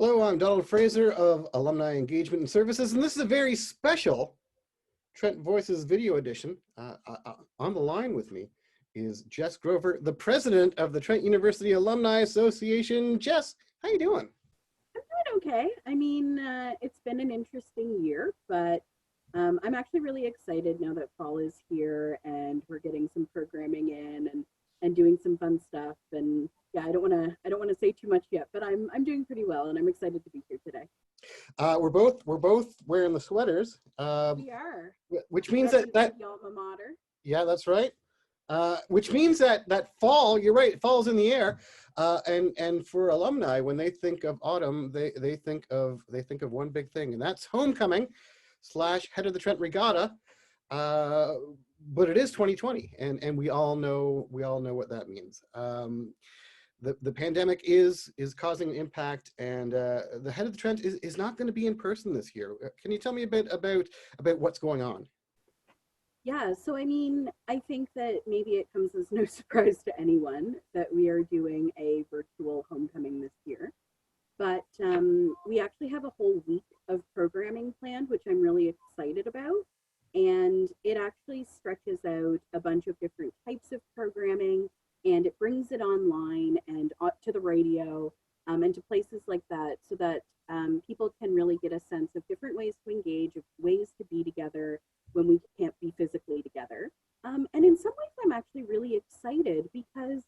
Hello, I'm Donald Fraser of Alumni Engagement and Services, and this is a very special Trent Voices video edition. On the line with me is Jess Grover, the president of the Trent University Alumni Association. Jess, how you doing? I'm doing okay. I mean, it's been an interesting year, but I'm actually really excited now that fall is here and we're getting some programming in and doing some fun stuff. And yeah, I don't wanna say too much yet, but I'm doing pretty well, and I'm excited to be here today. We're both wearing the sweaters, We are which means that the alma mater. yeah, that's right. Which means that fall, you're right, fall's in the air, and for alumni, when they think of autumn, they think of one big thing, and that's homecoming / head of the Trent Regatta. But it is 2020, and we all know what that means. The pandemic is causing an impact, and the head of the Trent is not going to be in person this year. Can you tell me a bit about what's going on? Yeah, so I mean, I think that maybe it comes as no surprise to anyone that we are doing a virtual homecoming this year. But we actually have a whole week of programming planned, which I'm really excited about. And it actually stretches out a bunch of different types of programming, and it brings it online and to the radio, and to places like that, so that people can really get a sense of different ways to engage, of ways to be together when we can't be physically together. And in some ways, I'm actually really excited because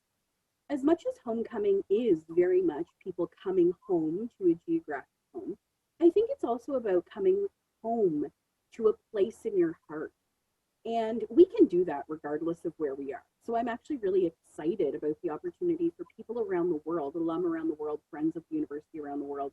as much as homecoming is very much people coming home to a geographic home, I think it's also about coming home to a place in your heart. And we can do that regardless of where we are. So I'm actually really excited about the opportunity for people around the world, alum around the world, friends of the university around the world,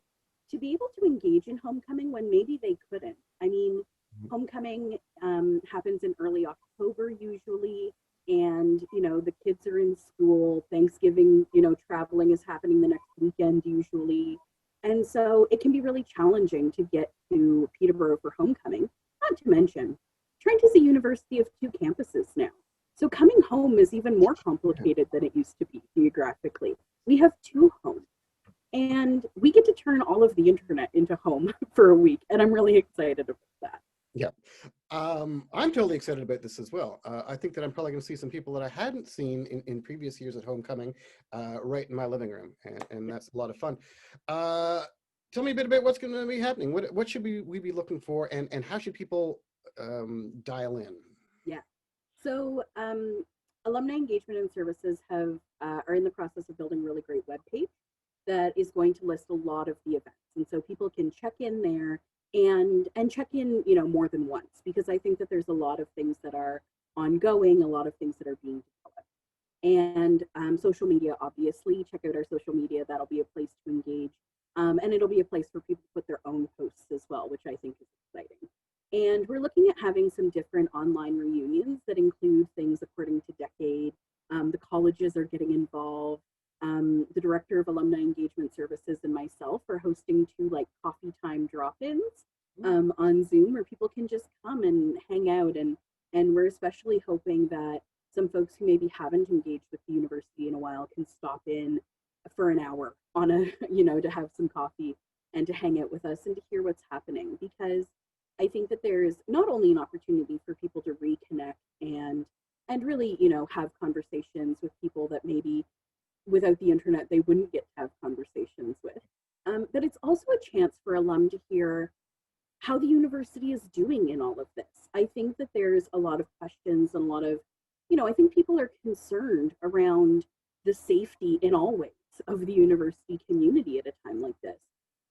to be able to engage in homecoming when maybe they couldn't. I mean, homecoming happens in early October usually, and the kids are in school. Thanksgiving, traveling is happening the next weekend usually, and so it can be really challenging to get to Peterborough for homecoming. Not to mention, Trent is a university of 2 campuses now, so coming home is even more complicated than it used to be geographically. We have 2 homes, and we get to turn all of the internet into home for a week, and I'm really excited about that. Yeah, I'm totally excited about this as well. I think that I'm probably going to see some people that I hadn't seen in previous years at homecoming, right in my living room, and that's a lot of fun. Tell me a bit about what's going to be happening. What should we be looking for, and how should people dial in? Yeah. So Alumni Engagement and Services are in the process of building a really great webpage that is going to list a lot of the events. And so people can check in there and check in, more than once, because I think that there's a lot of things that are ongoing, a lot of things that are being developed. And social media, obviously, check out our social media. That'll be a place to engage. And it'll be a place for people to put their own posts as well, which I think is exciting. And we're looking at having some different online reunions that include things according to decade. The colleges are getting involved. The director of Alumni Engagement Services and myself are hosting 2 coffee time drop-ins on Zoom, where people can just come and hang out. And we're especially hoping that some folks who maybe haven't engaged with the university in a while can stop in for an hour on to have some coffee and to hang out with us and to hear what's happening. Because I think that there's not only an opportunity for people to reconnect and really, have conversations with people that maybe without the internet they wouldn't get to have conversations with, but it's also a chance for alum to hear how the university is doing in all of this. I think that there's a lot of questions and a lot of, I think people are concerned around the safety in all ways of the university community at a time like this.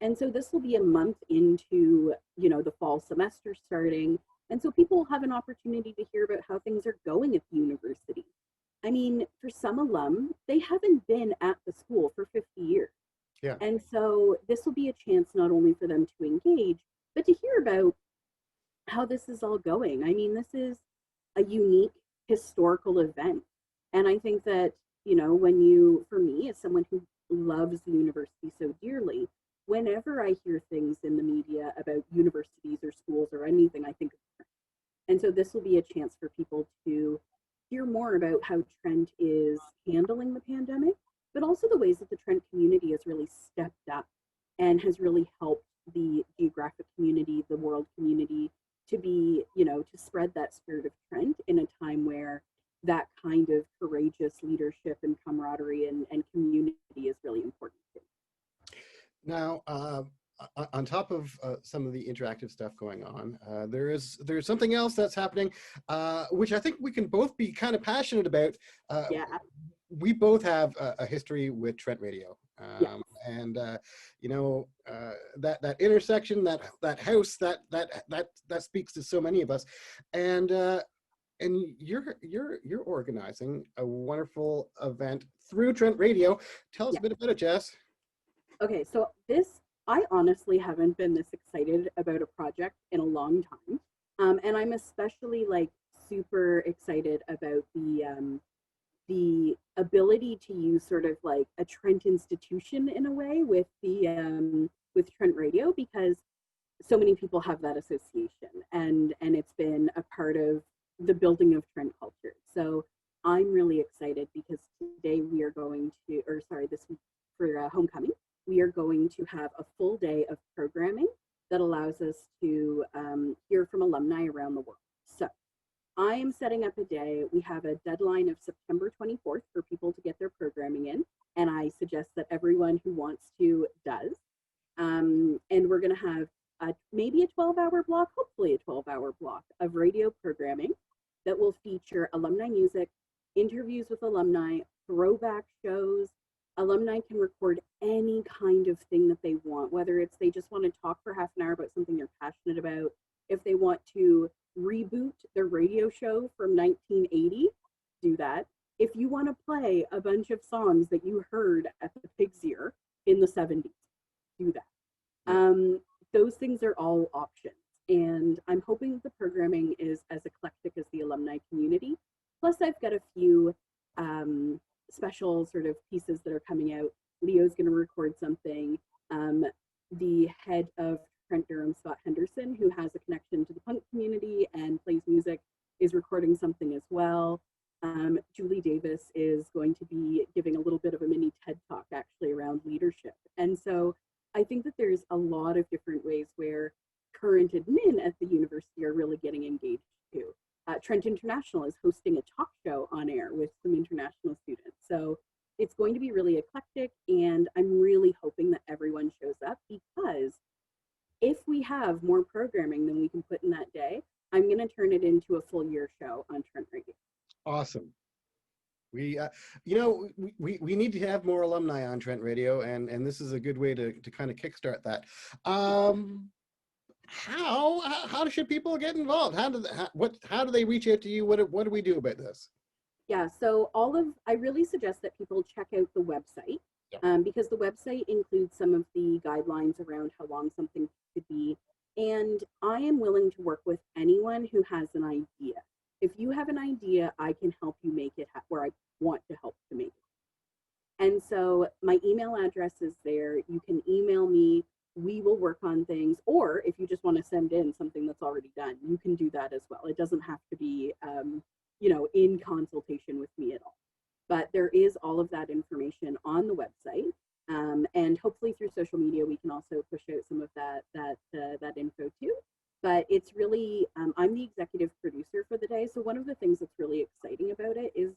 And so this will be a month into, the fall semester starting. And so people will have an opportunity to hear about how things are going at the university. I mean, for some alum, they haven't been at the school for 50 years. Yeah. And so this will be a chance not only for them to engage, but to hear about how this is all going. I mean, this is a unique historical event. And I think that, for me, as someone who loves the university so dearly, whenever I hear things in the media about universities or schools or anything, I think of Trent. And so this will be a chance for people to hear more about how Trent is handling the pandemic, but also the ways that the Trent community has really stepped up and has really helped the geographic community, the world community, to be, to spread that spirit of Trent in a time where that kind of courageous leadership and camaraderie and community is really important too. Now, on top of some of the interactive stuff going on, there's something else that's happening, which I think we can both be kind of passionate about. Yeah. We both have a history with Trent Radio, Yes. and that intersection, that house, that speaks to so many of us, and you're organizing a wonderful event through Trent Radio. Tell us a bit about it, Jess. Okay, so I honestly haven't been this excited about a project in a long time, and I'm especially like super excited about the ability to use sort of like a Trent institution in a way with with Trent Radio, because so many people have that association, and it's been a part of the building of Trent culture. So I'm really excited because today we are going to, or sorry, this week for homecoming, we are going to have a full day of programming that allows us to hear from alumni around the world. So I am setting up a day. We have a deadline of September 24th for people to get their programming in, and I suggest that everyone who wants to does. And we're going to have maybe a 12-hour block, hopefully a 12-hour block of radio programming that will feature alumni music, interviews with alumni, throwback shows. Alumni can record any kind of thing that they want, whether it's they just want to talk for half an hour about something they're passionate about, if they want to reboot their radio show from 1980, do that. If you want to play a bunch of songs that you heard at the Pig's Ear in the 70s, do that. Those things are all options. And I'm hoping that the programming is as eclectic as the alumni community. Plus, I've got a few special sort of pieces that are coming out. Leo's going to record something. The head of Trent Durham, Scott Henderson, who has a connection to the punk community and plays music, is recording something as well. Julie Davis is going to be giving a little bit of a mini TED talk actually around leadership. And so I think that there's a lot of different ways where current admin at the university are really getting engaged too. Trent International is hosting a talk show on air with some international students. So it's going to be really eclectic, and I'm really hoping that everyone shows up, because if we have more programming than we can put in that day, I'm going to turn it into a full year show on Trent Radio. Awesome. We, we need to have more alumni on Trent Radio, and this is a good way to kind of kickstart that. How should people get involved? How do they reach out to you? What do we do about this? Yeah, so I really suggest that people check out the website, because the website includes some of the guidelines around how long something could be. And I am willing to work with anyone who has an idea. If you have an idea, I can help you make it where I want to help to make it. And so my email address is there. You can email me. We will work on things. Or if you just want to send in something that's already done, you can do that as well. It doesn't have to be, in consultation with me at all. But there is all of that information on the website. And hopefully through social media, we can also push out some of that info too. But it's really, I'm the executive producer for the day. So one of the things that's really exciting about it is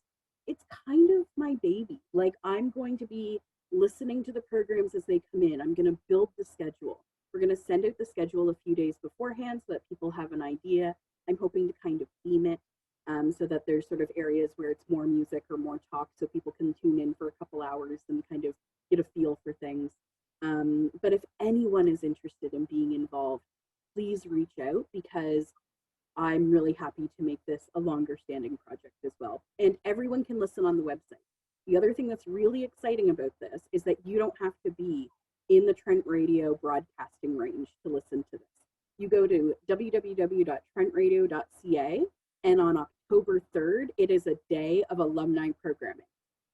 it's kind of my baby. Like, I'm going to be listening to the programs as they come in. I'm going to build the schedule. We're going to send out the schedule a few days beforehand so that people have an idea. I'm hoping to kind of theme it so that there's sort of areas where it's more music or more talk, so people can tune in for a couple hours and kind of get a feel for things. But if anyone is interested in being involved, please reach out, because I'm really happy to make this a longer standing project as well. And everyone can listen on the website. The other thing that's really exciting about this is that you don't have to be in the Trent Radio broadcasting range to listen to this. You go to www.trentradio.ca, and on October 3rd, it is a day of alumni programming.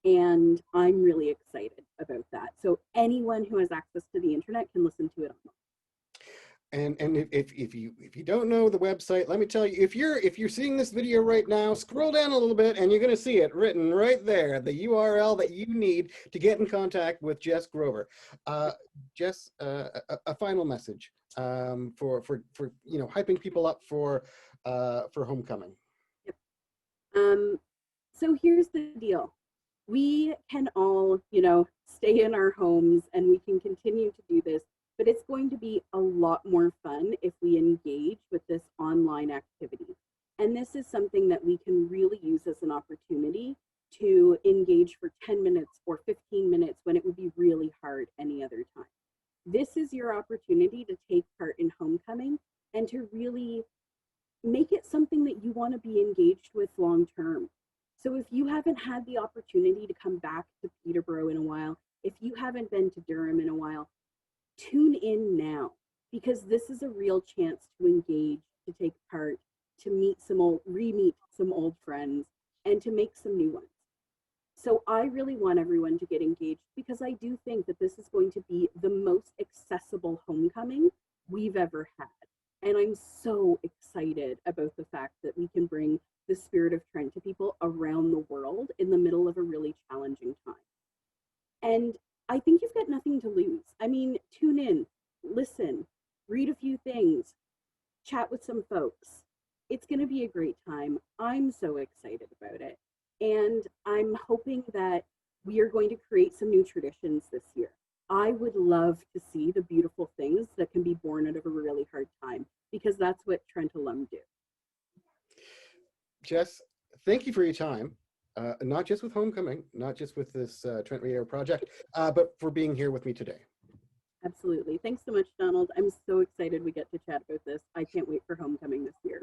And I'm really excited about that. So anyone who has access to the internet can listen to it online. And if you don't know the website, let me tell you, if you're seeing this video right now, scroll down a little bit and you're going to see it written right there, the URL that you need to get in contact with Jess Grover. Jess, a final message for hyping people up for homecoming. So here's the deal. We can all, stay in our homes and we can continue to do this, but it's going to be a lot more fun if we engage with this online activity. And this is something that we can really use as an opportunity to engage for 10 minutes or 15 minutes when it would be really hard any other time. This is your opportunity to take part in homecoming and to really make it something that you want to be engaged with long term. So if you haven't had the opportunity to come back to Peterborough in a while, if you haven't been to Durham in a while, tune in now, because this is a real chance to engage, to take part, to re-meet some old friends, and to make some new ones. So I really want everyone to get engaged, because I do think that this is going to be the most accessible homecoming we've ever had. And I'm so excited about the fact that we can bring the spirit of Trent to people around the world in the middle of a really challenging time. And I think you've got nothing to lose. I mean, tune in, listen, read a few things, chat with some folks. It's going to be a great time. I'm so excited about it. And I'm hoping that we are going to create some new traditions this year. I would love to see the beautiful things that can be born out of a really hard time, because that's what Trent alum do. Jess, thank you for your time, not just with homecoming, not just with this Trent Radio project, but for being here with me today. Absolutely. Thanks so much, Donald. I'm so excited we get to chat about this. I can't wait for homecoming this year.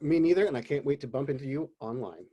Me neither, and I can't wait to bump into you online.